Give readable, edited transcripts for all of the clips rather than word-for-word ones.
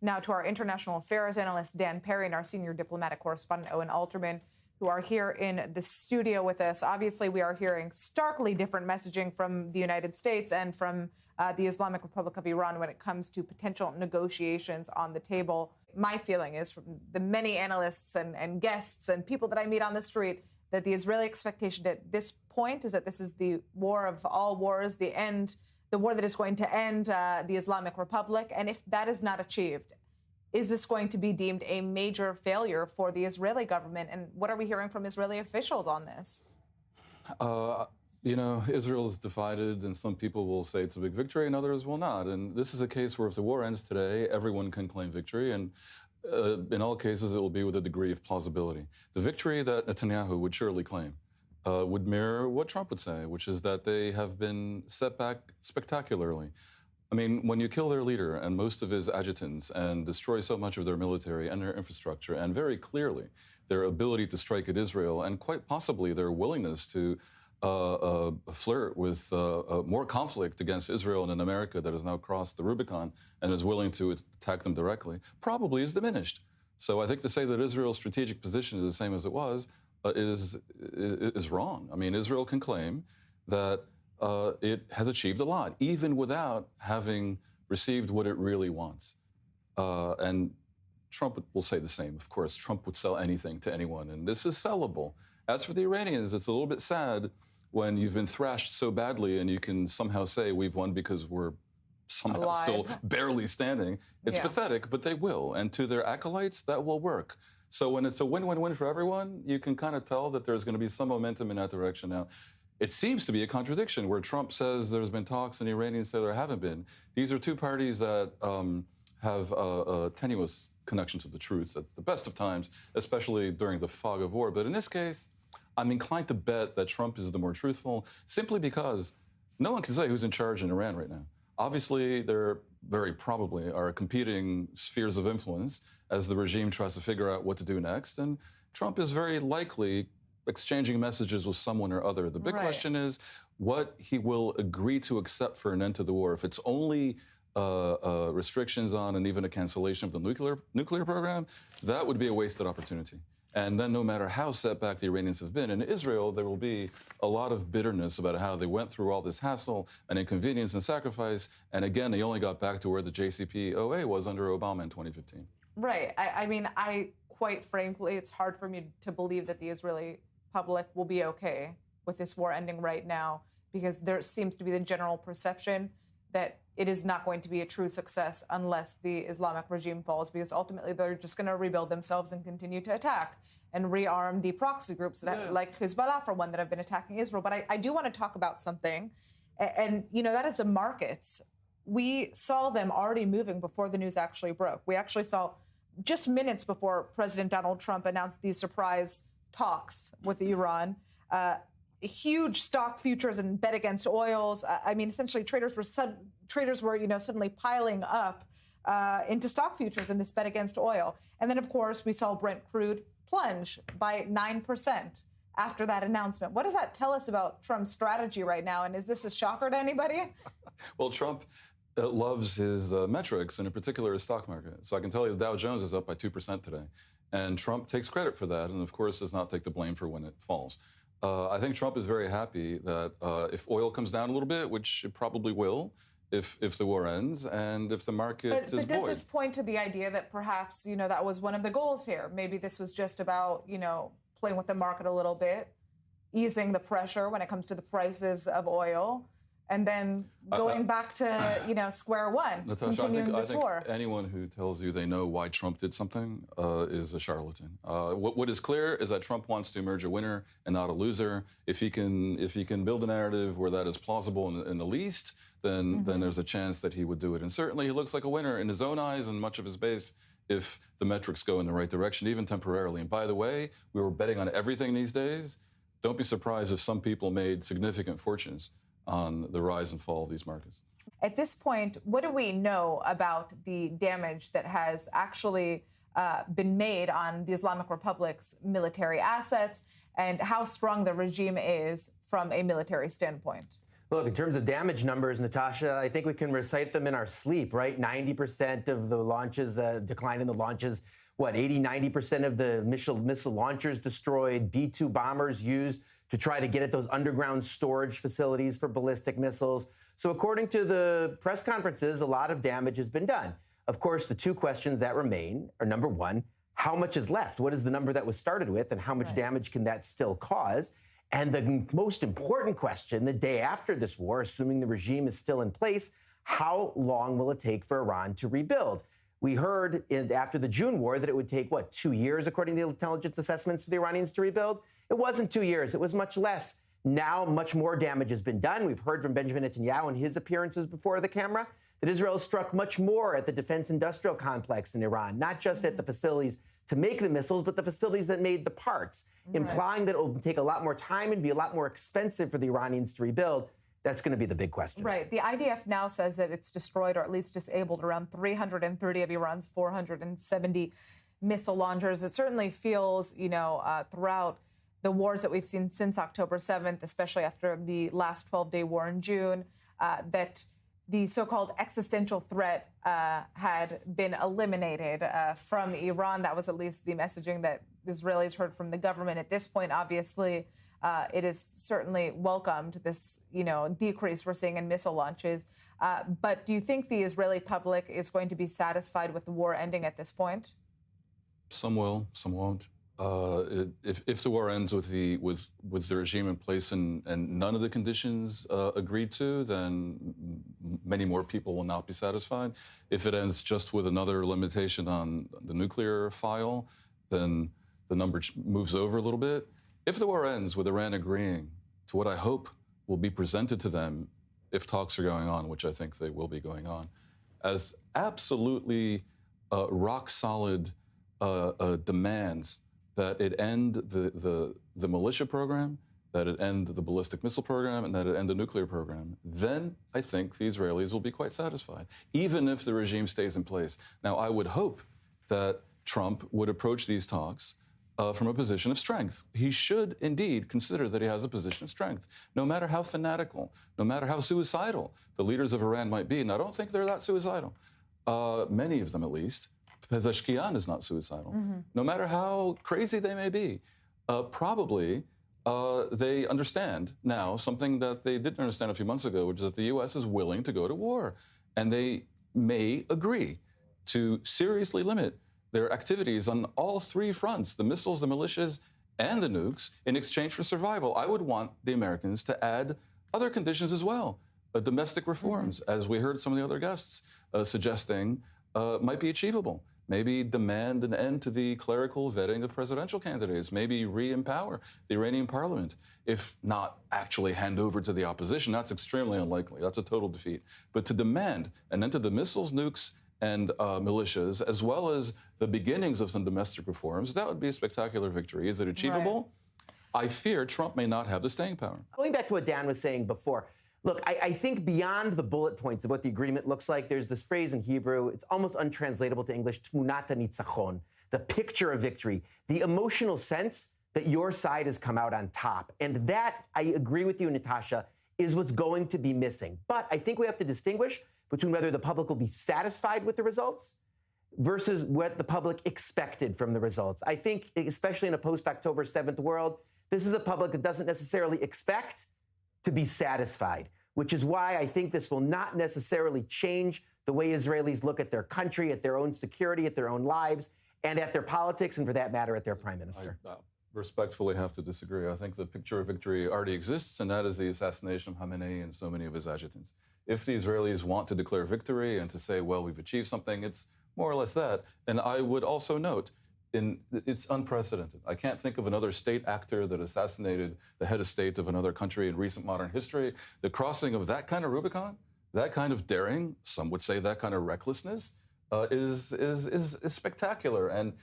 now to our international affairs analyst, Dan Perry, and our senior diplomatic correspondent, Owen Alterman, who are here in the studio with us. Obviously, we are hearing starkly different messaging from the United States and from the Islamic Republic of Iran when it comes to potential negotiations on the table. My feeling is, from the many analysts and guests and people that I meet on the street, that the Israeli expectation at this point is that this is the war of all wars, the war that is going to end the Islamic Republic. And if that is not achieved, is this going to be deemed a major failure for the Israeli government? And what are we hearing from Israeli officials on this? Israel is divided, and some people will say it's a big victory and others will not. And this is a case where if the war ends today, everyone can claim victory. And in all cases, it will be with a degree of plausibility. The victory that Netanyahu would surely claim would mirror what Trump would say, which is that they have been set back spectacularly. I mean, when you kill their leader and most of his adjutants and destroy so much of their military and their infrastructure, and very clearly their ability to strike at Israel, and quite possibly their willingness to flirt with more conflict against Israel and an America that has now crossed the Rubicon and is willing to attack them directly, probably is diminished. So I think to say that Israel's strategic position is the same as it was is wrong. I mean, Israel can claim that it has achieved a lot, even without having received what it really wants. And Trump will say the same. Of course, Trump would sell anything to anyone, and this is sellable. As for the Iranians, it's a little bit sad when you've been thrashed so badly and you can somehow say we've won because we're somehow alive, still barely standing. It's pathetic, but they will. And to their acolytes, that will work. So when it's a win-win-win for everyone, you can kind of tell that there's going to be some momentum in that direction now. It seems to be a contradiction where Trump says there's been talks and the Iranians say there haven't been. These are two parties that have a tenuous connection to the truth at the best of times, especially during the fog of war. But in this case, I'm inclined to bet that Trump is the more truthful, simply because no one can say who's in charge in Iran right now. Obviously, there very probably are competing spheres of influence as the regime tries to figure out what to do next. And Trump is very likely exchanging messages with someone or other. The big question is what he will agree to accept for an end to the war. If it's only restrictions on and even a cancellation of the nuclear program, that would be a wasted opportunity. And then no matter how set back the Iranians have been, in Israel, there will be a lot of bitterness about how they went through all this hassle and inconvenience and sacrifice. And again, they only got back to where the JCPOA was under Obama in 2015. Right. I mean, quite frankly, it's hard for me to believe that the Israeli public will be okay with this war ending right now, because there seems to be the general perception that it is not going to be a true success unless the Islamic regime falls, because ultimately they're just going to rebuild themselves and continue to attack and rearm the proxy groups that, like Hezbollah, for one, that have been attacking Israel. But I do want to talk about something, and that is the markets. We saw them already moving before the news actually broke. We actually saw just minutes before President Donald Trump announced these surprise talks with Iran, huge stock futures and bet against oils. I mean, essentially, traders were suddenly piling up into stock futures in this bet against oil. And then, of course, we saw Brent crude plunge by 9% after that announcement. What does that tell us about Trump's strategy right now? And is this a shocker to anybody? Well, Trump loves his metrics, and in particular his stock market. So I can tell you the Dow Jones is up by 2% today. And Trump takes credit for that, and of course does not take the blame for when it falls. I think Trump is very happy that if oil comes down a little bit, which it probably will, if the war ends, and if the market is buoyed. But does this point to the idea that perhaps, that was one of the goals here? Maybe this was just about, playing with the market a little bit, easing the pressure when it comes to the prices of oil, and then going back to, square one, Natasha, continuing this war. I think anyone who tells you they know why Trump did something is a charlatan. What is clear is that Trump wants to emerge a winner and not a loser. If he can build a narrative where that is plausible in the least, then there's a chance that he would do it. And certainly he looks like a winner in his own eyes and much of his base if the metrics go in the right direction, even temporarily. And by the way, we were betting on everything these days. Don't be surprised if some people made significant fortunes on the rise and fall of these markets. At this point, what do we know about the damage that has actually been made on the Islamic Republic's military assets and how strong the regime is from a military standpoint? Look, in terms of damage numbers, Natasha, I think we can recite them in our sleep, right? 90% of the launches, decline in the launches, what, 80, 90% of the missile launchers destroyed, B-2 bombers used to try to get at those underground storage facilities for ballistic missiles. So according to the press conferences, a lot of damage has been done. Of course, the two questions that remain are, number one, how much is left? What is the number that was started with, and how much damage can that still cause? And the most important question, the day after this war, assuming the regime is still in place, how long will it take for Iran to rebuild? We heard after the June war that it would take, 2 years, according to the intelligence assessments, for the Iranians to rebuild? It wasn't 2 years. It was much less. Now, much more damage has been done. We've heard from Benjamin Netanyahu in his appearances before the camera that Israel struck much more at the defense industrial complex in Iran, not just at the facilities to make the missiles, but the facilities that made the parts, implying that it will take a lot more time and be a lot more expensive for the Iranians to rebuild. That's going to be the big question. Right. The IDF now says that it's destroyed or at least disabled around 330 of Iran's 470 missile launchers. It certainly feels, throughout the wars that we've seen since October 7th, especially after the last 12-day war in June, that the so-called existential threat had been eliminated from Iran. That was at least the messaging that Israelis heard from the government. At this point, obviously, it is certainly welcomed, this decrease we're seeing in missile launches. But do you think the Israeli public is going to be satisfied with the war ending at this point? Some will, some won't. If the war ends with the regime in place and none of the conditions agreed to, then many more people will not be satisfied. If it ends just with another limitation on the nuclear file, then the number moves over a little bit. If the war ends with Iran agreeing to what I hope will be presented to them if talks are going on, which I think they will be going on, as absolutely rock-solid demands that it end the militia program, that it end the ballistic missile program, and that it end the nuclear program, then I think the Israelis will be quite satisfied, even if the regime stays in place. Now, I would hope that Trump would approach these talks from a position of strength. He should indeed consider that he has a position of strength, no matter how fanatical, no matter how suicidal the leaders of Iran might be. And I don't think they're that suicidal, many of them at least. Pezeshkian is not suicidal. No matter how crazy they may be, probably they understand now something that they didn't understand a few months ago, which is that the U.S. is willing to go to war. And they may agree to seriously limit their activities on all three fronts, the missiles, the militias, and the nukes, in exchange for survival. I would want the Americans to add other conditions as well. Domestic reforms, as we heard some of the other guests suggesting, might be achievable. Maybe demand an end to the clerical vetting of presidential candidates. Maybe re-empower the Iranian parliament. If not actually hand over to the opposition, that's extremely unlikely. That's a total defeat. But to demand an end to the missiles, nukes, and militias, as well as the beginnings of some domestic reforms, that would be a spectacular victory. Is it achievable? Right. I fear Trump may not have the staying power. Going back to what Dan was saying before, look, I think beyond the bullet points of what the agreement looks like, there's this phrase in Hebrew, it's almost untranslatable to English, tmunat nitzachon, the picture of victory, the emotional sense that your side has come out on top. And that, I agree with you, Natasha, is what's going to be missing. But I think we have to distinguish between whether the public will be satisfied with the results versus what the public expected from the results. I think, especially in a post-October 7th world, this is a public that doesn't necessarily expect to be satisfied, which is why I think this will not necessarily change the way Israelis look at their country, at their own security, at their own lives, and at their politics, and for that matter, at their prime minister. I respectfully have to disagree. I think the picture of victory already exists, and that is the assassination of Khamenei and so many of his adjutants. If the Israelis want to declare victory and to say, well, we've achieved something, it's more or less that. And I would also note, it's unprecedented. I can't think of another state actor that assassinated the head of state of another country in recent modern history. The crossing of that kind of Rubicon, that kind of daring, some would say that kind of recklessness, is spectacular. And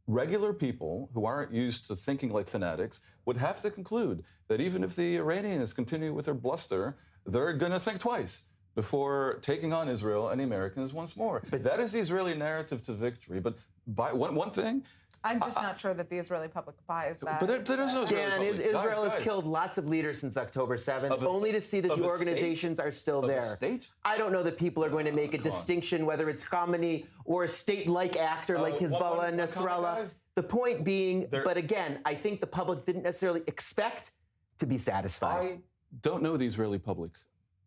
regular people who aren't used to thinking like fanatics would have to conclude that even if the Iranians continue with their bluster, they're going to think twice before taking on Israel and the Americans once more. But that is the Israeli narrative to victory. But one thing, I'm just not sure that the Israeli public buys that. But there is no Israeli Dan, public. Israel has Guys. killed lots of leaders since October 7th, only to see that the organizations are still there. State? I don't know that people are going to make a distinction whether it's Khamenei or a state-like actor like Hezbollah and Nasrallah. The point being, but again, I think the public didn't necessarily expect to be satisfied. I don't know the Israeli public.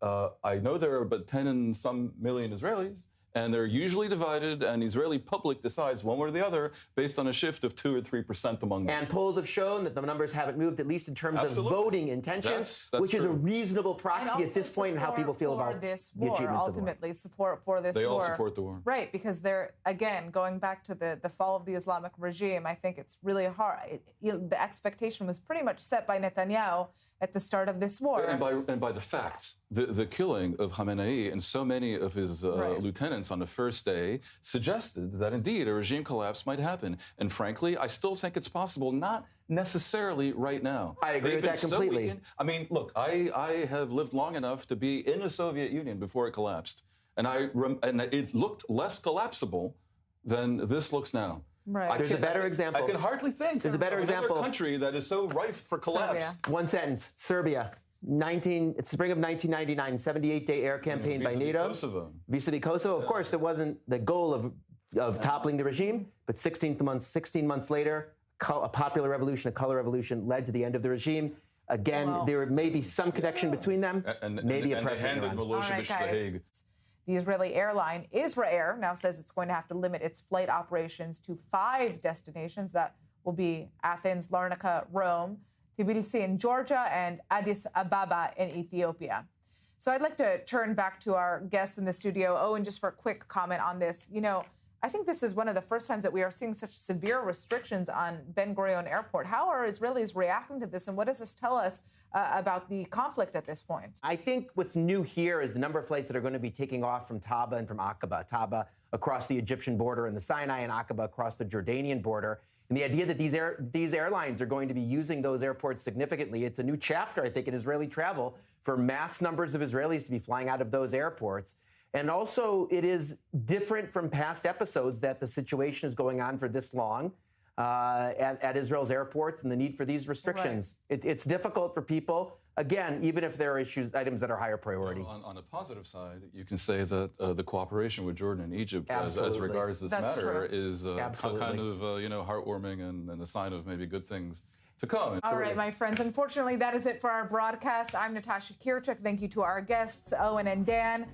I know there are but 10 and some million Israelis, and they're usually divided, and the Israeli public decides one way or the other based on a shift of 2 or 3% among them. And polls have shown that the numbers haven't moved, at least in terms of voting intentions, That's which is a true. reasonable proxy at this point in how people feel about this the war. achievements Ultimately, support for this war. They all support the war. Right, because they're, again, going back to the fall of the Islamic regime, I think it's really hard. The expectation was pretty much set by Netanyahu at the start of this war. And by the facts. The killing of Khamenei and so many of his lieutenants on the first day suggested that indeed a regime collapse might happen. And frankly, I still think it's possible, not necessarily right now. I agree with that completely. I mean, look, I have lived long enough to be in the Soviet Union before it collapsed. And it looked less collapsible than this looks now. Right. There's a better example. I can hardly think There's a better of example. another country that is so rife for collapse. Serbia. One sentence. Serbia. It's spring of 1999, 78-day air campaign by NATO. Kosovo. Vis-a-vis Kosovo. Of course, there wasn't the goal of toppling the regime, but 16 months later, a popular revolution, a color revolution, led to the end of the regime. Again, there may be some connection between them, maybe a precedent. Handed Milosevic the Hague. The Israeli airline Israel now says it's going to have to limit its flight operations to 5 destinations. That will be Athens, Larnaca, Rome, Tbilisi in Georgia, and Addis Ababa in Ethiopia. So I'd like to turn back to our guests in the studio. Owen, just for a quick comment on this. You know, I think this is one of the first times that we are seeing such severe restrictions on Ben Gurion Airport. How are Israelis reacting to this, and what does this tell us about the conflict at this point? I think what's new here is the number of flights that are going to be taking off from Taba and from Aqaba. Taba across the Egyptian border and the Sinai, and Aqaba across the Jordanian border. And the idea that these airlines are going to be using those airports significantly, it's a new chapter, I think, in Israeli travel for mass numbers of Israelis to be flying out of those airports. And also, it is different from past episodes that the situation is going on for this long at Israel's airports and the need for these restrictions. Right. It's difficult for people, again, even if there are items that are higher priority. You know, on the positive side, you can say that the cooperation with Jordan and Egypt as regards this That's matter true. is kind of heartwarming and a sign of maybe good things to come. All right, my friends. Unfortunately, that is it for our broadcast. I'm Natasha Kirchuk. Thank you to our guests, Owen and Dan.